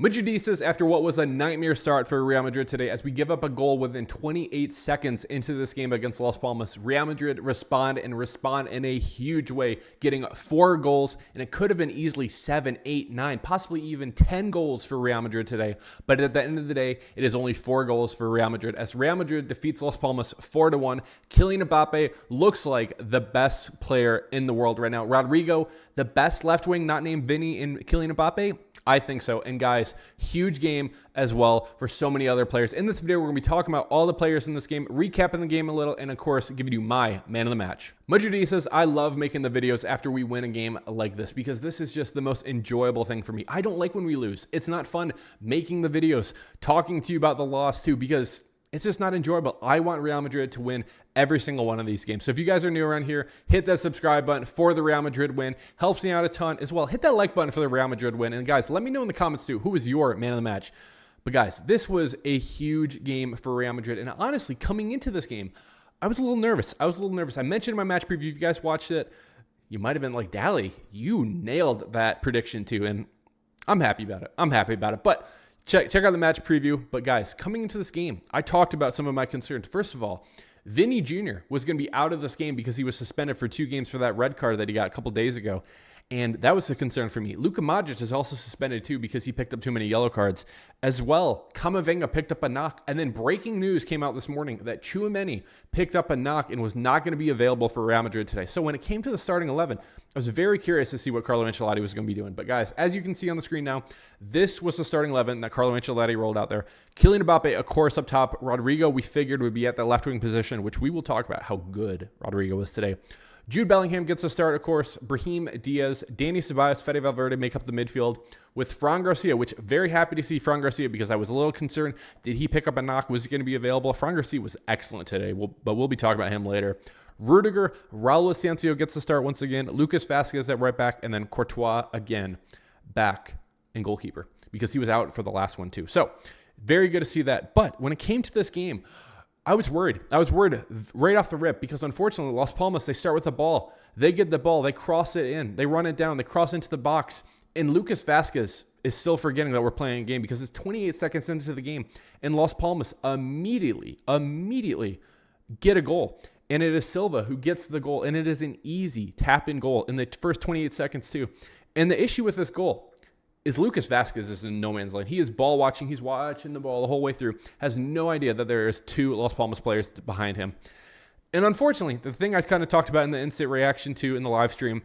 Madrid says after what was a nightmare start for Real Madrid today, as we give up a goal within 28 seconds into this game against Las Palmas, Real Madrid respond in a huge way, getting 4 goals, and it could have been easily 7, 8, 9, possibly even 10 goals for Real Madrid today. But at the end of the day, it is only 4 goals for Real Madrid, as Real Madrid defeats Las Palmas 4-1. Kylian Mbappe looks like the best player in the world right now. Rodrigo, the best left wing, not named Vinny, and Kylian Mbappe? I think so. And guys, huge game as well for so many other players. In this video, we're going to be talking about all the players in this game, recapping the game a little, and of course, giving you my man of the match. Madrid says, I love making the videos after we win a game like this because this is just the most enjoyable thing for me. I don't like when we lose. It's not fun making the videos, talking to you about the loss too, because it's just not enjoyable. I want Real Madrid to win every single one of these games. So if you guys are new around here, hit that subscribe button for the Real Madrid win. Helps me out a ton as well. Hit that like button for the Real Madrid win. And guys, let me know in the comments too, who was your man of the match? But guys, this was a huge game for Real Madrid. And honestly, coming into this game, I was a little nervous. I mentioned in my match preview, if you guys watched it, you might have been like, Dally, you nailed that prediction too. And I'm happy about it. But check out the match preview. But guys, coming into this game, I talked about some of my concerns. First of all, Vinny Jr. was going to be out of this game because he was suspended for 2 games for that red card that he got a couple days ago. And that was a concern for me. Luka Modric is also suspended too because he picked up too many yellow cards. As well, Camavinga picked up a knock. And then breaking news came out this morning that Tchouaméni picked up a knock and was not going to be available for Real Madrid today. So when it came to the starting 11, I was very curious to see what Carlo Ancelotti was going to be doing. But guys, as you can see on the screen now, this was the starting 11 that Carlo Ancelotti rolled out there. Kylian Mbappe, of course, up top. Rodrigo, we figured, would be at the left wing position, which we will talk about how good Rodrigo was today. Jude Bellingham gets a start, of course. Brahim Diaz, Dani Ceballos, Fede Valverde make up the midfield with Fran Garcia, which very happy to see Fran Garcia because I was a little concerned. Did he pick up a knock? Was he going to be available? Fran Garcia was excellent today, but we'll be talking about him later. Rudiger, Raul Asensio gets the start once again. Lucas Vazquez at right back, and then Courtois again back in goalkeeper because he was out for the last one too. So very good to see that. But when it came to this game, I was worried right off the rip because unfortunately Las Palmas, they start with the ball. They get the ball. They cross it in. They run it down. They cross into the box. And Lucas Vazquez is still forgetting that we're playing a game because it's 28 seconds into the game. And Las Palmas immediately get a goal. And it is Silva who gets the goal. And it is an easy tap-in goal in the first 28 seconds too. And the issue with this goal is Lucas Vazquez is in no man's land. He is ball watching. He's watching the ball the whole way through. Has no idea that there is 2 Las Palmas players behind him. And unfortunately, the thing I kind of talked about in the instant reaction to in the live stream,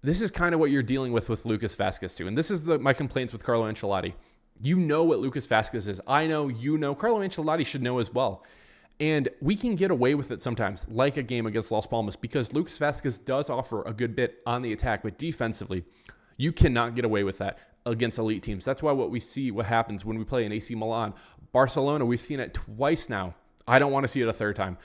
this is kind of what you're dealing with Lucas Vazquez too. And this is my complaints with Carlo Ancelotti. You know what Lucas Vazquez is. I know, you know. Carlo Ancelotti should know as well. And we can get away with it sometimes, like a game against Las Palmas, because Lucas Vazquez does offer a good bit on the attack, but defensively, you cannot get away with that against elite teams. That's why what happens when we play in AC Milan. Barcelona, we've seen it twice now. I don't want to see it a third time.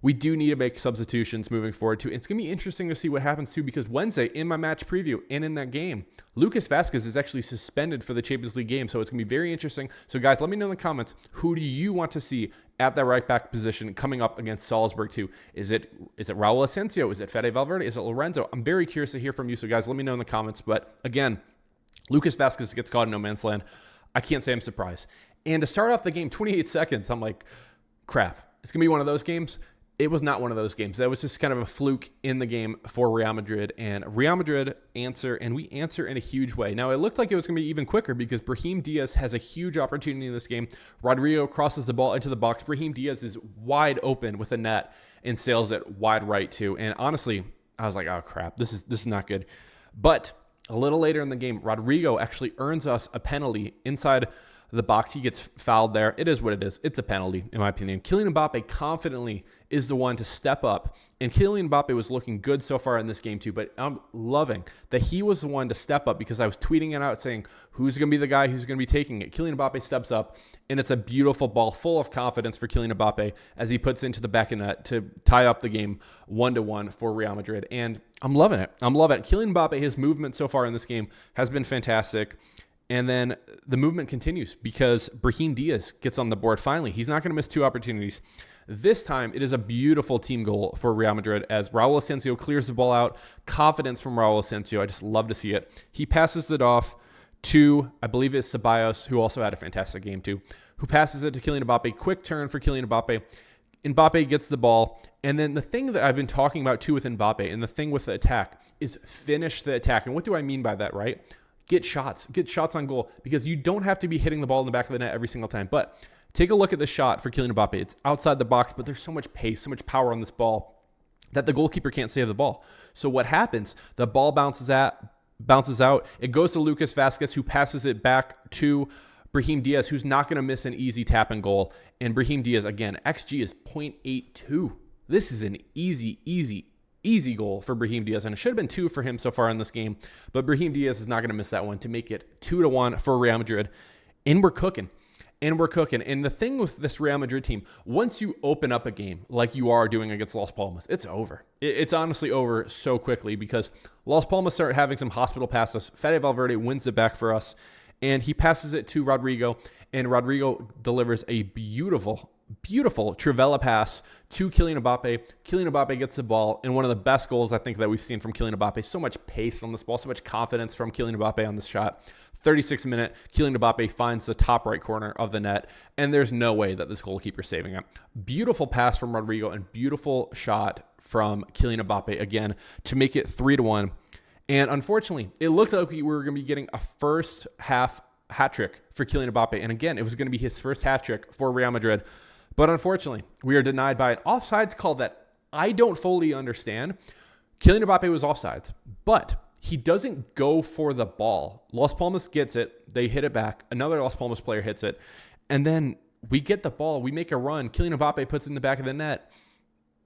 We do need to make substitutions moving forward too. It's going to be interesting to see what happens too, because Wednesday in my match preview and in that game, Lucas Vazquez is actually suspended for the Champions League game. So it's going to be very interesting. So guys, let me know in the comments, who do you want to see at that right back position coming up against Salzburg too? Is it Raul Asensio? Is it Fede Valverde? Is it Lorenzo? I'm very curious to hear from you. So guys, let me know in the comments. But again, Lucas Vazquez gets caught in no man's land. I can't say I'm surprised. And to start off the game, 28 seconds, I'm like, crap. It's going to be one of those games. It was not one of those games. That was just kind of a fluke in the game for Real Madrid. And Real Madrid answer, and we answer in a huge way. Now, it looked like it was going to be even quicker because Brahim Diaz has a huge opportunity in this game. Rodrigo crosses the ball into the box. Brahim Diaz is wide open with a net and sails it wide right too. And honestly, I was like, oh, crap. This is not good. But a little later in the game, Rodrigo actually earns us a penalty inside the box. He gets fouled there. It is what it is. It's a penalty, in my opinion. Kylian Mbappe confidently is the one to step up. And Kylian Mbappe was looking good so far in this game too, but I'm loving that he was the one to step up because I was tweeting it out saying, who's going to be the guy who's going to be taking it? Kylian Mbappe steps up, and it's a beautiful ball full of confidence for Kylian Mbappe as he puts into the back of net to tie up the game 1-1 for Real Madrid. And I'm loving it. Kylian Mbappe, his movement so far in this game has been fantastic. And then the movement continues because Brahim Diaz gets on the board finally. He's not going to miss 2 opportunities. This time, it is a beautiful team goal for Real Madrid as Raul Asensio clears the ball out. Confidence from Raul Asensio. I just love to see it. He passes it off to, I believe it's Ceballos, who also had a fantastic game too, who passes it to Kylian Mbappe. Quick turn for Kylian Mbappe. Mbappe gets the ball. And then the thing that I've been talking about too with Mbappe and the thing with the attack is finish the attack. And what do I mean by that, right? Get shots on goal, because you don't have to be hitting the ball in the back of the net every single time. But take a look at the shot for Kylian Mbappe. It's outside the box, but there's so much pace, so much power on this ball that the goalkeeper can't save the ball. So what happens? The ball bounces out. It goes to Lucas Vazquez, who passes it back to Brahim Diaz, who's not going to miss an easy tap and goal. And Brahim Diaz, again, XG is 0.82. This is an easy goal for Brahim Diaz, and it should have been 2 for him so far in this game. But Brahim Diaz is not going to miss that one to make it 2-1 for Real Madrid. And we're cooking. And the thing with this Real Madrid team, once you open up a game like you are doing against Las Palmas, it's over. It's honestly over so quickly, because Las Palmas start having some hospital passes. Fede Valverde wins it back for us, and he passes it to Rodrigo, and Rodrigo delivers a beautiful Trivela pass to Kylian Mbappe. Kylian Mbappe gets the ball, and one of the best goals I think that we've seen from Kylian Mbappe. So much pace on this ball, so much confidence from Kylian Mbappe on this shot. 36th minute, Kylian Mbappe finds the top right corner of the net, and there's no way that this goalkeeper's saving it. Beautiful pass from Rodrigo and beautiful shot from Kylian Mbappe again to make it 3-1. And unfortunately, it looked like we were going to be getting a first half hat trick for Kylian Mbappe. And again, it was going to be his first hat trick for Real Madrid. But unfortunately, we are denied by an offsides call that I don't fully understand. Kylian Mbappe was offsides, but he doesn't go for the ball. Las Palmas gets it. They hit it back. Another Las Palmas player hits it. And then we get the ball. We make a run. Kylian Mbappe puts it in the back of the net.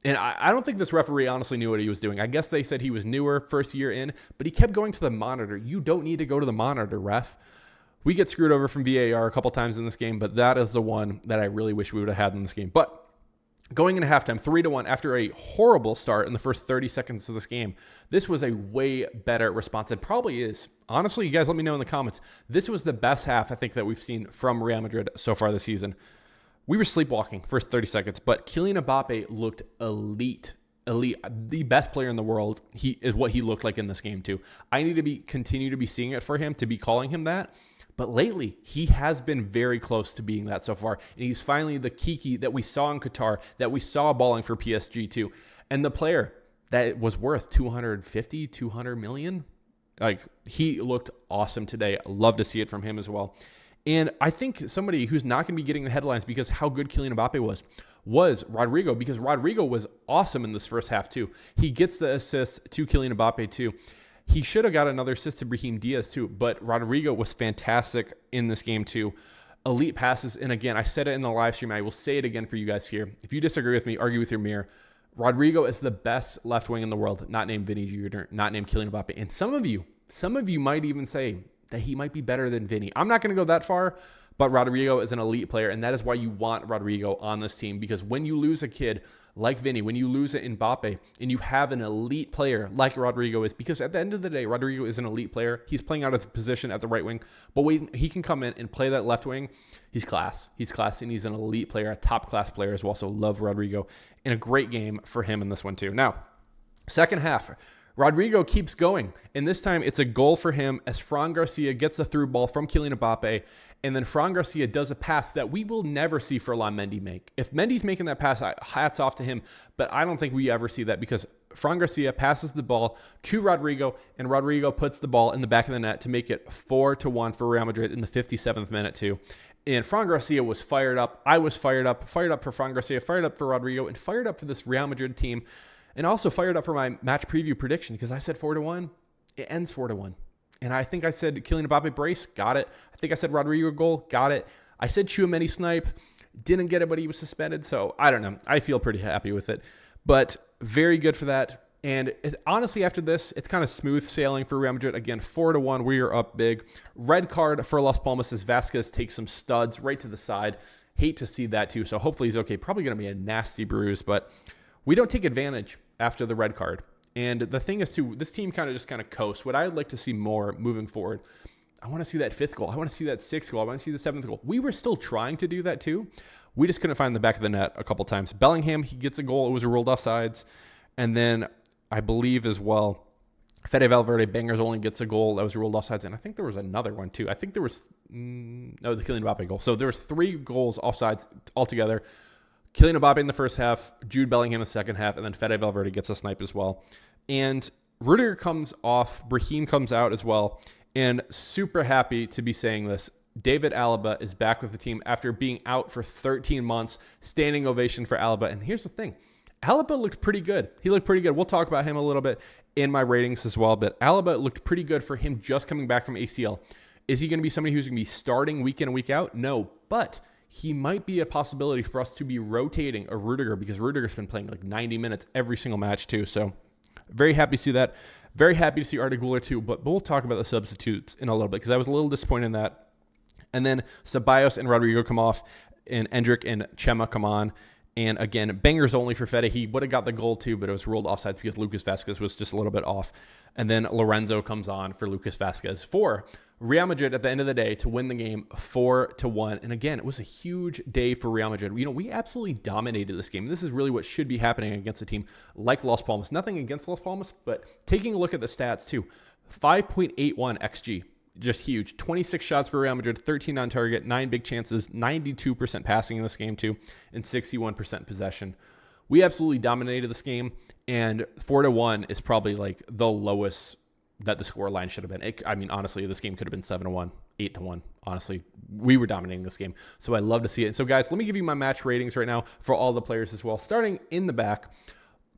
And I don't think this referee honestly knew what he was doing. I guess they said he was newer, first year in, but he kept going to the monitor. You don't need to go to the monitor, ref. We get screwed over from VAR a couple times in this game, but that is the one that I really wish we would have had in this game. But going into halftime, 3-1 after a horrible start in the first 30 seconds of this game, this was a way better response. It probably is. Honestly, you guys let me know in the comments. This was the best half I think that we've seen from Real Madrid so far this season. We were sleepwalking first 30 seconds, but Kylian Mbappe looked elite. The best player in the world. He is what he looked like in this game too. I need to continue to be seeing it for him, to be calling him that. But lately, he has been very close to being that so far. And he's finally the Kiki that we saw in Qatar, that we saw balling for PSG too. And the player that was worth 200 million. Like, he looked awesome today. Love to see it from him as well. And I think somebody who's not going to be getting the headlines because how good Kylian Mbappe was Rodrigo, because Rodrigo was awesome in this first half too. He gets the assist to Kylian Mbappe too. He should have got another assist to Brahim Diaz too, but Rodrigo was fantastic in this game too. Elite passes, and again, I said it in the live stream. I will say it again for you guys here. If you disagree with me, argue with your mirror. Rodrigo is the best left wing in the world, not named Vinny Jr., not named Kylian Mbappe. And some of you might even say that he might be better than Vinny. I'm not going to go that far, but Rodrigo is an elite player, and that is why you want Rodrigo on this team, because when you lose a kid like Vinny, when you lose it in Mbappe, and you have an elite player like Rodrigo is, because at the end of the day, Rodrigo is an elite player. He's playing out of position at the right wing, but when he can come in and play that left wing, he's class. He's class, and he's an elite player, a top-class player as well, so love Rodrigo. And a great game for him in this one too. Now, second half, Rodrigo keeps going, and this time it's a goal for him as Fran Garcia gets a through ball from Kylian Mbappe, and then Fran Garcia does a pass that we will never see Ferland Mendy make. If Mendy's making that pass, hats off to him, but I don't think we ever see that, because Fran Garcia passes the ball to Rodrigo, and Rodrigo puts the ball in the back of the net to make it 4-1 for Real Madrid in the 57th minute too. And Fran Garcia was fired up. I was fired up for Fran Garcia, fired up for Rodrigo, and fired up for this Real Madrid team. And also fired up for my match preview prediction, because I said 4-1. It ends 4-1. And I think I said Kylian Mbappe brace, got it. I think I said Rodrigo goal, got it. I said Tchouaméni snipe, didn't get it, but he was suspended. So I don't know. I feel pretty happy with it. But very good for that. And honestly, after this, it's kind of smooth sailing for Real Madrid. Again, 4-1, we are up big. Red card for Las Palmas as Vazquez takes some studs right to the side. Hate to see that too. So hopefully he's okay. Probably going to be a nasty bruise, but we don't take advantage after the red card. And the thing is too, this team kind of coasts. What I'd like to see more moving forward, I want to see that 5th goal. I want to see that 6th goal. I want to see the 7th goal. We were still trying to do that too. We just couldn't find the back of the net a couple times. Bellingham, he gets a goal. It was a ruled offsides. And then I believe as well, Fede Valverde, bangers only, gets a goal that was ruled offsides, and I think there was another one too. I think there was no, the Kylian Mbappe goal. So there was 3 goals offsides altogether. Kylian Mbappe in the first half, Jude Bellingham in the second half, and then Fede Valverde gets a snipe as well. And Rudiger comes off, Brahim comes out as well, and super happy to be saying this. David Alaba is back with the team after being out for 13 months. Standing ovation for Alaba. And here's the thing. Alaba looked pretty good. He looked pretty good. We'll talk about him a little bit in my ratings as well, but Alaba looked pretty good for him just coming back from ACL. Is he going to be somebody who's going to be starting week in and week out? No, but he might be a possibility for us to be rotating a Rudiger because Rudiger's been playing like 90 minutes every single match too. So very happy to see that. Very happy to see Arda Güler too, but we'll talk about the substitutes in a little bit because I was a little disappointed in that. And then Ceballos and Rodrigo come off, and Endrick and Chema come on. And again, bangers only for Fede. He would have got the goal too, but it was ruled offside because Lucas Vazquez was just a little bit off. And then Lorenzo comes on for Lucas Vazquez for Real Madrid at the end of the day to win the game 4-1. And again, it was a huge day for Real Madrid. You know, we absolutely dominated this game. This is really what should be happening against a team like Las Palmas. Nothing against Las Palmas, but taking a look at the stats too. 5.81 XG. Just huge. 26 shots for Real Madrid, 13 on target, 9 big chances, 92% passing in this game too, and 61% possession. We absolutely dominated this game, and 4-1 is probably like the lowest that the score line should have been. I mean, honestly, this game could have been 7-1, 8-1. Honestly, we were dominating this game, so I love to see it. So guys, let me give you my match ratings right now for all the players as well. Starting in the back,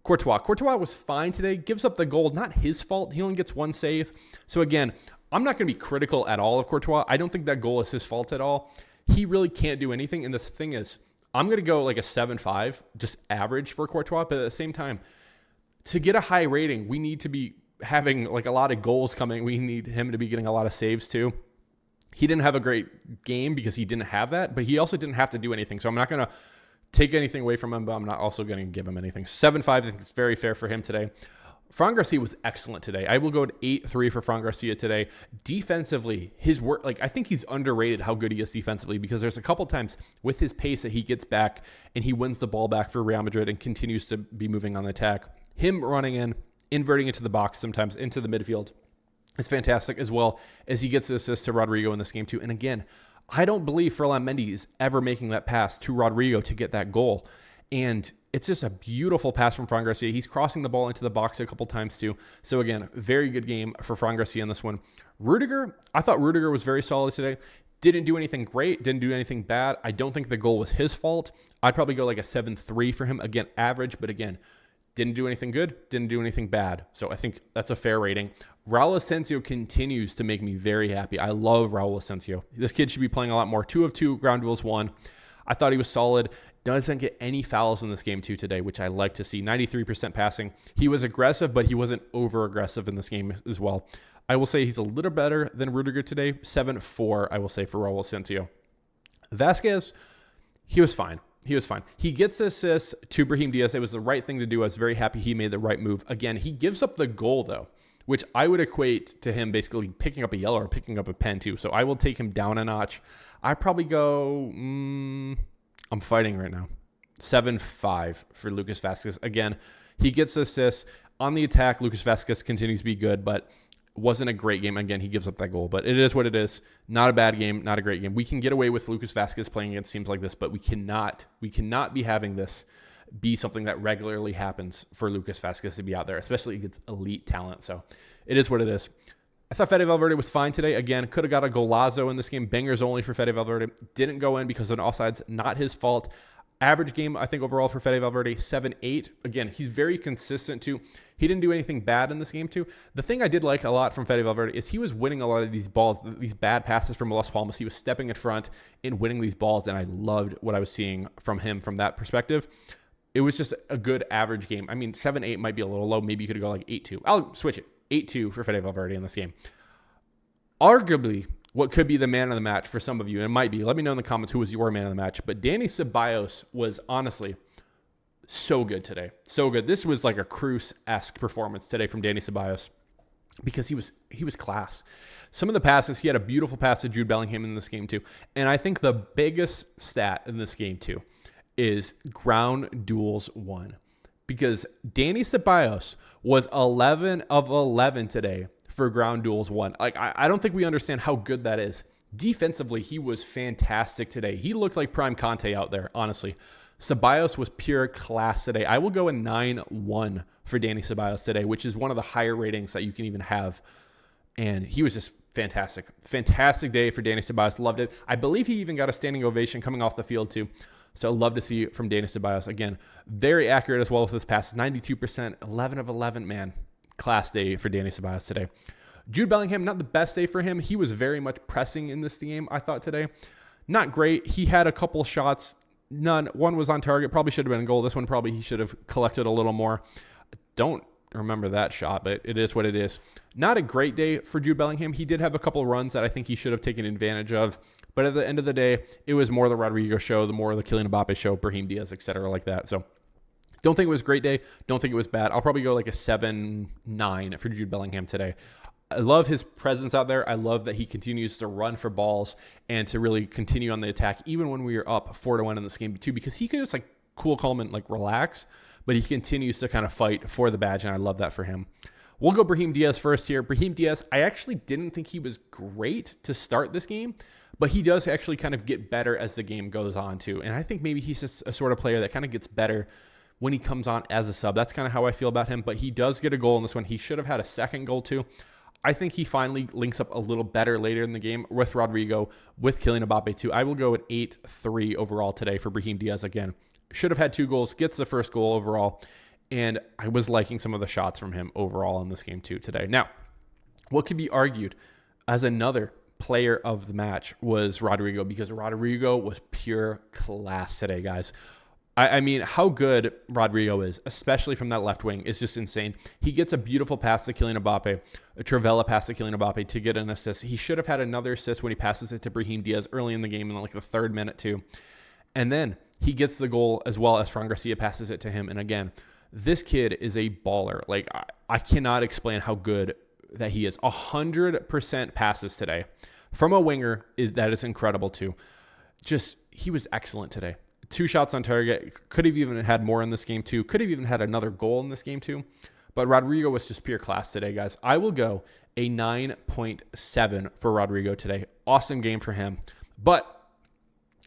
Courtois. Courtois was fine today, gives up the goal, not his fault. He only gets 1 save. So again, I'm not going to be critical at all of Courtois. I don't think that goal is his fault at all. He really can't do anything. And this thing is, I'm going to go like a 7.5, just average for Courtois. But at the same time, to get a high rating, we need to be having like a lot of goals coming. We need him to be getting a lot of saves too. He didn't have a great game because he didn't have that, but he also didn't have to do anything. So I'm not going to take anything away from him, but I'm not also going to give him anything. 7.5, I think it's very fair for him today. Fran Garcia was excellent today. I will go to 8.3 for Fran Garcia today. Defensively, his work, like I think he's underrated how good he is defensively because there's a couple times with his pace that he gets back and he wins the ball back for Real Madrid and continues to be moving on the attack. Him running in, inverting into the box sometimes into the midfield is fantastic, as well as he gets the assist to Rodrigo in this game too. And again, I don't believe Ferland Mendy is ever making that pass to Rodrigo to get that goal. And it's just a beautiful pass from Fran Garcia. He's crossing the ball into the box a couple times too. So again, very good game for Fran Garcia in this one. Rudiger, I thought Rudiger was very solid today. Didn't do anything great, didn't do anything bad. I don't think the goal was his fault. I'd probably go like a 7.3 for him. Again, average, but again, didn't do anything good, didn't do anything bad. So I think that's a fair rating. Raul Asensio continues to make me very happy. I love Raul Asensio. This kid should be playing a lot more. 2 of 2 ground duels won. I thought he was solid. Doesn't get any fouls in this game too today, which I like to see. 93% passing. He was aggressive, but he wasn't over aggressive in this game as well. I will say he's a little better than Rudiger today. 7.4, I will say, for Raul Asensio. Vazquez, he was fine. He gets assists to Brahim Diaz. It was the right thing to do. I was very happy he made the right move. Again, he gives up the goal, though, which I would equate to him basically picking up a yellow or picking up a pen, too. So I will take him down a notch. I'd probably go, I'm fighting right now, 7.5 for Lucas Vazquez. Again, he gets assists. On the attack, Lucas Vazquez continues to be good, but wasn't a great game. Again, he gives up that goal, but it is what it is. Not a bad game, not a great game. We can get away with Lucas Vazquez playing against teams like this, but we cannot be having this be something that regularly happens for Lucas Vazquez to be out there, especially against elite talent. So it is what it is. I thought Fede Valverde was fine today. Again, could have got a golazo in this game. Bangers only for Fede Valverde. Didn't go in because of an offsides. Not his fault. Average game, I think, overall for Fede Valverde, 7.8. Again, he's very consistent, too. He didn't do anything bad in this game, too. The thing I did like a lot from Fede Valverde is he was winning a lot of these balls, these bad passes from Las Palmas. He was stepping in front and winning these balls, and I loved what I was seeing from him from that perspective. It was just a good average game. I mean, 7.8 might be a little low. Maybe you could go like 8.2. I'll switch it. 8-2 for Fede Valverde in this game. Arguably, what could be the man of the match for some of you, and it might be. Let me know in the comments who was your man of the match. But Dani Ceballos was honestly so good today. So good. This was like a Cruz-esque performance today from Dani Ceballos because he was class. Some of the passes, he had a beautiful pass to Jude Bellingham in this game too. And I think the biggest stat in this game too is ground duels won. because Danny Ceballos was 11 of 11 today for ground duels won. Like, I don't think we understand how good that is. Defensively, he was fantastic today. He looked like prime Conte out there, honestly. Ceballos was pure class today. I will go a 9-1 for Danny Ceballos today, which is one of the higher ratings that you can even have. And he was just fantastic. Fantastic day for Danny Ceballos. Loved it. I believe he even got a standing ovation coming off the field too. So love to see it from Danny Ceballos. Again, very accurate as well with this pass. 92%, 11 of 11, man. Class day for Danny Ceballos today. Jude Bellingham, not the best day for him. He was very much pressing in this game, I thought, today. Not great. He had a couple shots. None. One was on target. Probably should have been a goal. This one probably he should have collected a little more. Don't remember that shot, but it is what it is. Not a great day for Jude Bellingham. He did have a couple runs that I think he should have taken advantage of. But at the end of the day, it was more the Rodrigo show, the more the Kylian Mbappe show, Brahim Diaz, etc. like that. So don't think it was a great day. Don't think it was bad. I'll probably go like a 7-9 for Jude Bellingham today. I love his presence out there. I love that he continues to run for balls and to really continue on the attack, even when we are up 4-1 in this game too, because he could just like cool, calm, and like relax, but he continues to kind of fight for the badge, and I love that for him. We'll go Brahim Diaz first here. Brahim Diaz, I actually didn't think he was great to start this game, but he does actually kind of get better as the game goes on too. And I think maybe he's just a sort of player that kind of gets better when he comes on as a sub. That's kind of how I feel about him, but he does get a goal in this one. He should have had a second goal too. I think he finally links up a little better later in the game with Rodrigo, with Kylian Mbappe too. I will go at 8-3 overall today for Brahim Diaz again. Should have had 2 goals, gets the first goal overall, and I was liking some of the shots from him overall in this game too today. Now, what could be argued as another player of the match was Rodrigo, because Rodrigo was pure class today, guys. I mean, how good Rodrigo is, especially from that left wing, is just insane. He gets a beautiful pass to Kylian Mbappe, a Trivela pass to Kylian Mbappe to get an assist. He should have had another assist when he passes it to Brahim Diaz early in the game in like the 3rd minute too. And then he gets the goal as well as Fran Garcia passes it to him. And again, this kid is a baller. Like, I cannot explain how good that he is. 100% passes today from a winger that is incredible too. Just, he was excellent today. 2 shots on target. Could have even had more in this game too. Could have even had another goal in this game too. But Rodrigo was just pure class today, guys. I will go a 9.7 for Rodrigo today. Awesome game for him. But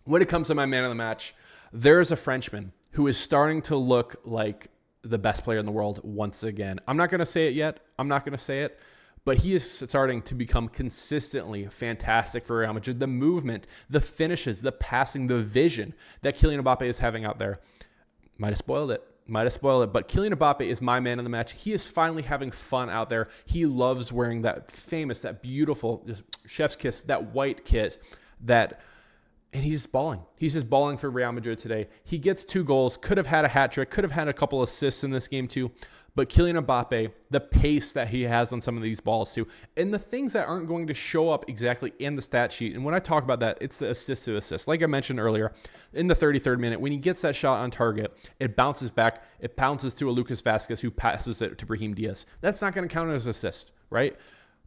when it comes to my man of the match, there's a Frenchman who is starting to look like the best player in the world once again. I'm not going to say it yet. But he is starting to become consistently fantastic for Real Madrid. The movement, the finishes, the passing, the vision that Kylian Mbappe is having out there. Might have spoiled it. But Kylian Mbappe is my man of the match. He is finally having fun out there. He loves wearing that famous, that beautiful chef's kiss, that white kit, and he's just balling. He's just balling for Real Madrid today. He gets 2 goals, could have had a hat trick, could have had a couple assists in this game too. But Kylian Mbappe, the pace that he has on some of these balls too, and the things that aren't going to show up exactly in the stat sheet. And when I talk about that, it's the assist to assist. Like I mentioned earlier, in the 33rd minute, when he gets that shot on target, it bounces back. It bounces to a Lucas Vazquez who passes it to Brahim Diaz. That's not going to count as assist, right?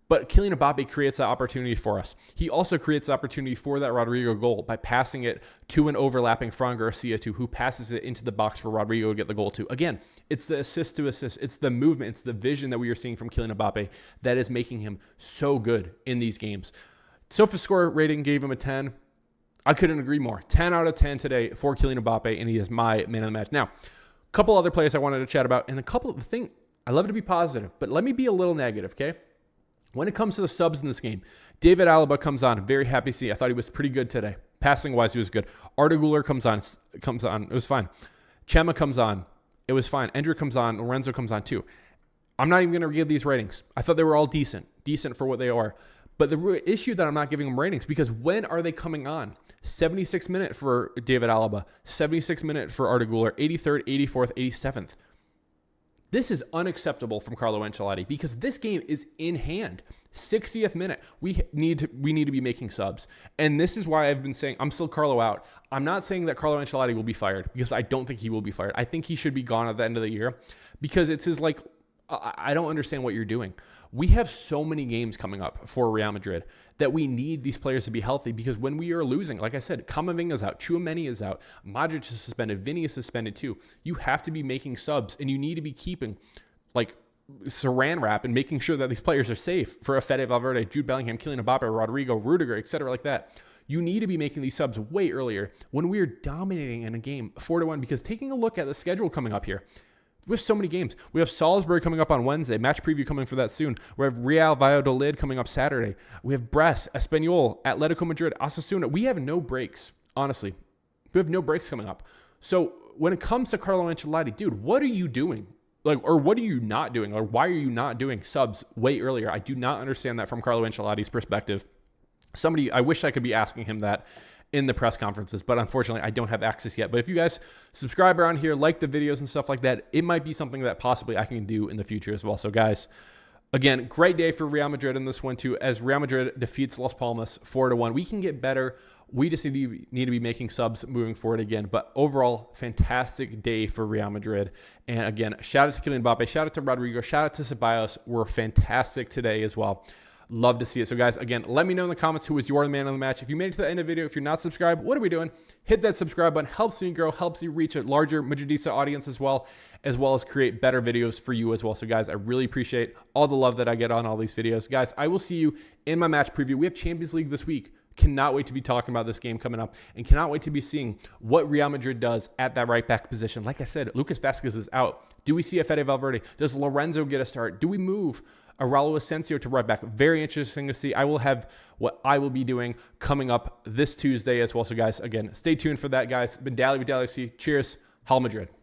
But Kylian Mbappe creates that opportunity for us. He also creates opportunity for that Rodrigo goal by passing it to an overlapping Fran Garcia who passes it into the box for Rodrigo to get the goal to. Again, it's the assist to assist. It's the movement. It's the vision that we are seeing from Kylian Mbappe that is making him so good in these games. SofaScore rating gave him a 10. I couldn't agree more. 10 out of 10 today for Kylian Mbappe, and he is my man of the match. Now, a couple other players I wanted to chat about, and the thing, I love to be positive, but let me be a little negative, okay? When it comes to the subs in this game, David Alaba comes on. I'm very happy to see. I thought he was pretty good today. Passing-wise, he was good. Arda Güler comes on. It was fine. Chema comes on. It was fine. Endrick comes on. Lorenzo comes on too. I'm not even going to give these ratings. I thought they were all decent for what they are. But the issue that I'm not giving them ratings, because when are they coming on? 76th minute for David Alaba. 76th minute for Arda Güler. 83rd, 84th, 87th. This is unacceptable from Carlo Ancelotti because this game is in hand. 60th minute. We need to be making subs. And this is why I've been saying I'm still Carlo out. I'm not saying that Carlo Ancelotti will be fired because I don't think he will be fired. I think he should be gone at the end of the year because it's his I don't understand what you're doing. We have so many games coming up for Real Madrid that we need these players to be healthy, because when we are losing, like I said, Camavinga's out, Tchouaméni is out, Modric is suspended, Vinny is suspended too. You have to be making subs, and you need to be keeping like saran wrap and making sure that these players are safe for Fede Valverde, Jude Bellingham, Kylian Mbappe, Rodrigo, Rudiger, etc. like that. You need to be making these subs way earlier when we are dominating in a game 4-1, because taking a look at the schedule coming up here, we have so many games. We have Salzburg coming up on Wednesday. Match preview coming for that soon. We have Real Valladolid coming up Saturday. We have Brest, Espanyol, Atletico Madrid, Osasuna. We have no breaks, honestly. We have no breaks coming up. So when it comes to Carlo Ancelotti, dude, what are you doing? Or what are you not doing? Or why are you not doing subs way earlier? I do not understand that from Carlo Ancelotti's perspective. I wish I could be asking him that in the press conferences, but unfortunately I don't have access yet. But if you guys subscribe around here, like the videos and stuff like that, it might be something that possibly I can do in the future as well. So guys, again, great day for Real Madrid in this one too, as Real Madrid defeats Las Palmas 4-1. We can get better. We just need to be making subs moving forward again. But overall, fantastic day for Real Madrid. And again, shout out to Kylian Mbappe, shout out to Rodrigo, shout out to Ceballos. We're fantastic today as well. Love to see it. So guys, again, let me know in the comments who was your man of the match. If you made it to the end of the video, if you're not subscribed, what are we doing? Hit that subscribe button. Helps me grow, helps you reach a larger Madridista audience as well as create better videos for you as well. So guys, I really appreciate all the love that I get on all these videos. Guys, I will see you in my match preview. We have Champions League this week. Cannot wait to be talking about this game coming up, and cannot wait to be seeing what Real Madrid does at that right back position. Like I said, Lucas Vazquez is out. Do we see a Fede Valverde? Does Lorenzo get a start? Do we move a Raul Asensio to right back? Very interesting to see. I will have what I will be doing coming up this Tuesday as well. So guys, again, stay tuned for that, guys. Been Dally with Dallyfc. Cheers. Real Madrid.